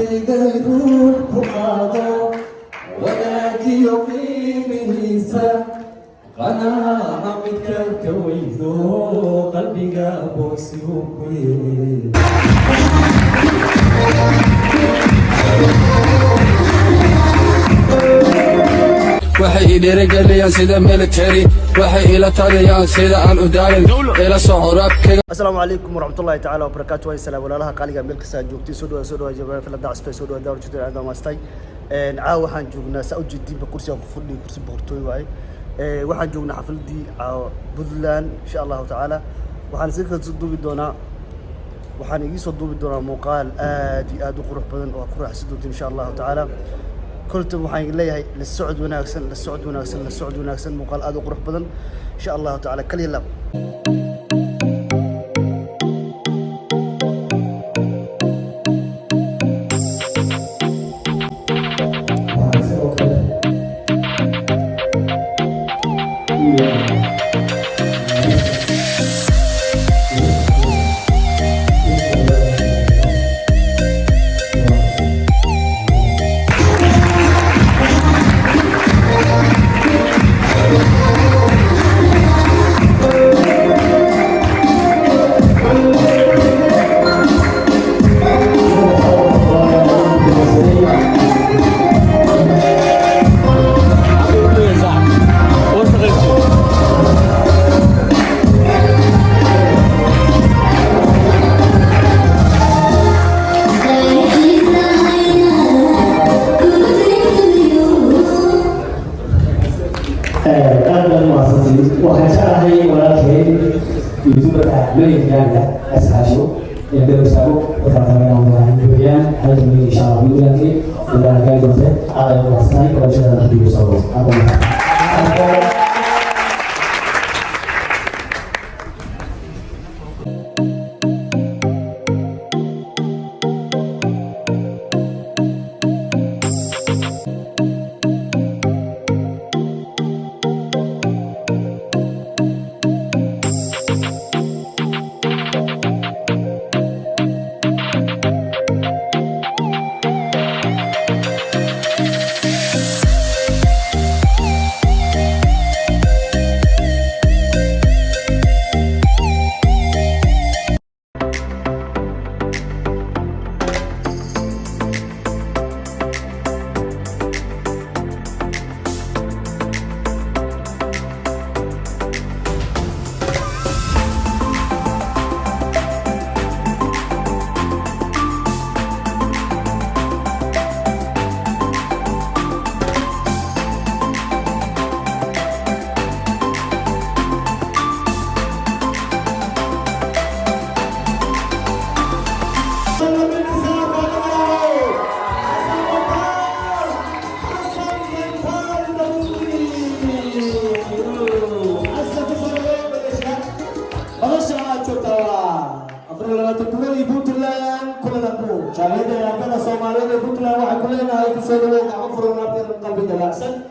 غير كقاضو ولكن يقيمه سا قناعة متكويدو قلبي قابوس يوكوي waxay dhiirigeliyaan sida military waxay ila taliyaan sida aan u daalin ila socorabkayga. Assalaamu calaykum waraxmatullaahi tacaala wabarakaatuh. Way salaam walaalaha qaaliga meel kasta joogtay soo dhawaad jabaan filada cusub soo dhawaad dawr jidda aad maastay waxaan joognaa Saudi kursi ku fadhiyo kursi boqortooy waay waxaan joognaa xafladii Puntland insha Allah tacaala waxaan si kala duubi doonaa waxaan iga soo duubi doonaa muuqaal aad u qurux badan oo ku raaxaysan doonto insha Allah tacaala كلتم وحين ليه للسعود وناكسن للسعود وناكسن مقال هذا قرح بدن إن شاء الله تعالى كل يلا waxaan jeclahay walaalkeen youtuberka looyinkaana asxaasho ee beersaago waxaan hal milyan insha Allah wiilkii ilaa gaadhote aad waqti qorashada hadii soo شاهد يا كنا سومالي بطلة وعقلنا هاي كسرنا كعفرنا في القلب جلاسن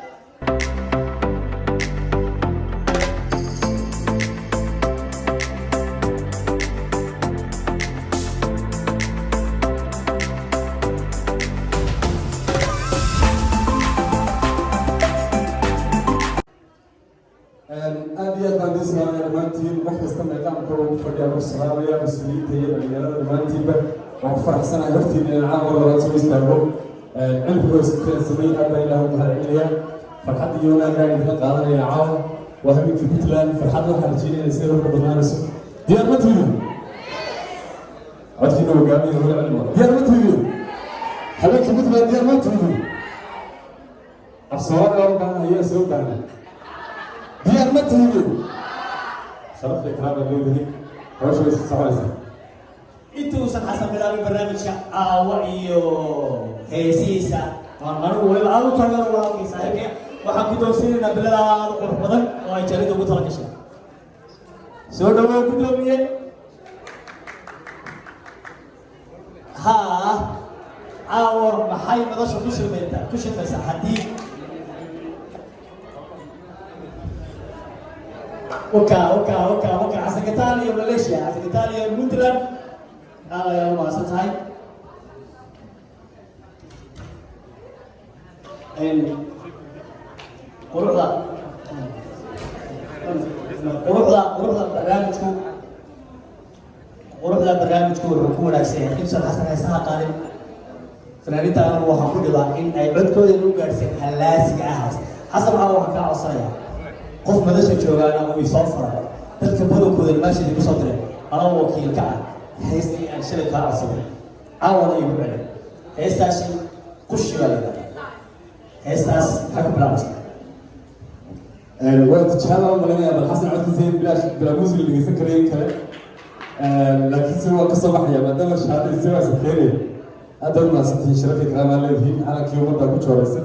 أبي أتحدث عن المانتين وقت استمع كلامكم فجأة السلام يا مسؤولين تيجي على المانتين وفرح سنة لفتي من العام ولا رسول يستعملوا عندكم سمين أبا إله وهالعليا فرحت يوم أنا قاعد أتقاضى يا عاو وهمي في بيتلان فرحت واحد جيني يصير برنامج ديار ما تريدون عدتي نو قامي ولا علم ديار ما تريدون حبيت في بيتلان ديار ما تريدون الصواب لو كان هي سوق كان ديار ما تريدون شرف الإكرام اليوم هيك هو شو يسوي intuusan xasan bilaabin barnaamijka aawa iyo heesiisa anigu waliba aad u taageero walaalkii saaxiibkii waxaan ku doonsiinaynaa bilada aad u qurux badan oo ay jarid ugu tala gashay soo dhawow gudoomiye haa aawa maxay madasha ku shilmaysaa haddii وكا عسكتاليا ماليشيا عسكتاليا بنتلان يا الله سنتاي quruxda barnaamijku wuxuu ku wanaagsan yahay Ibsen Xasan Haysaha qaalin fanaaniintan waxaa ku dhibaa in ay codkooda u gaarsiin halaasiga ah xasan waxaa ka codsanaya qof madasha joogaana uu soo faray dadka badankooda meesha ku soo diray anaa wakiilka ah heestii aan shalay ka codsaday caawana igu celin heestaasi qushiga leedahay heestaas maxaa ka bilaabmaysa waa tijaabo malinaya bal xasan codkiisa bilaa muusiga dhegeysan karaya kale laakiin si waa kasoo baxaya maadaama shahaadada si waa sakeenaya hadda u mahadsantihiin sharafii karaamaa leedihiin calankii ummadda ku jooraysa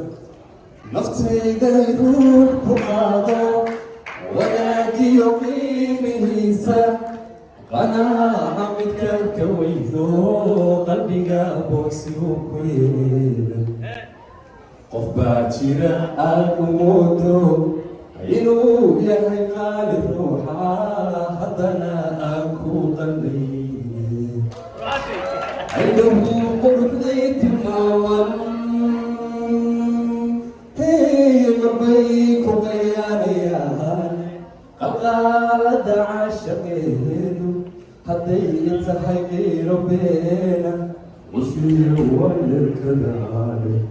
naftayday ruux ku qaado wanaagiyo qiimihiisa qanaaca midka ka weydo qalbiga boogsigu ku yeela qof baa jira aad u moodo inuu yahay qaali ruuxa haddana aan ku qallayne عندهم قربي تماوان هي ربيك وغيانيان قال دعا شقيل هديت حقي ربينا وشي هو الكلام